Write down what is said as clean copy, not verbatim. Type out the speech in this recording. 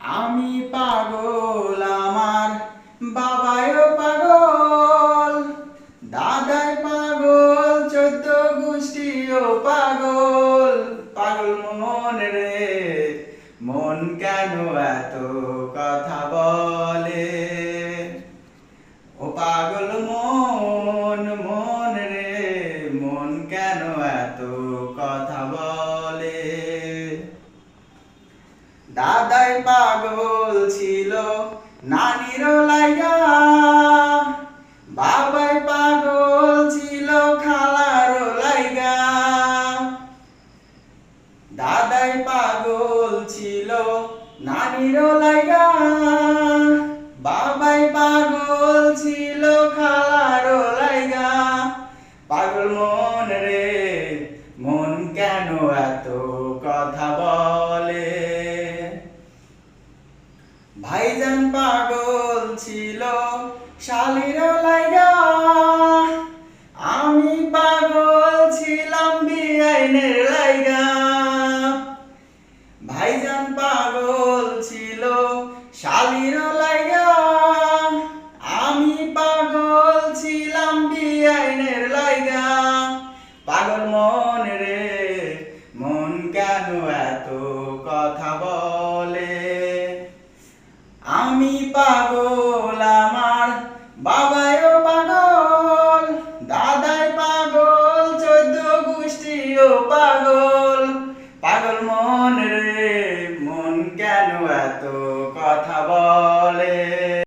আমি পাগল, আমার বাবাও পাগল, দাদাই পাগল, 14 গোষ্ঠীও পাগল। পাগল মন রে, মন কেন এত কথা বলে? ও পাগল মন, মন রে, মন কেন এত কথা বলে? দাদাই পাগল ছিল নানির লাইগা, বাবাই পাগল ছিল খালার লাইগা। দাদাই পাগল ছিল নানির লাইগা, বাবাই পাগল ছিল খালার লাইগা। পাগল মন রে, মন কেন এত কথা বলে? ভাইজান পাগল ছিল শালির লাইগা, আমি পাগল ছিলাম বিআইনের লাইগা। ভাইজান পাগল ছিল শালির লাইগা, আমি পাগল ছিলাম বিআইনের লাইগা। পাগল মন রে, মন কেন এত কথা বলে? আমি পাগল, আমার বাবাও পাগল, দাদাই পাগল, 14 গোষ্ঠীও পাগল।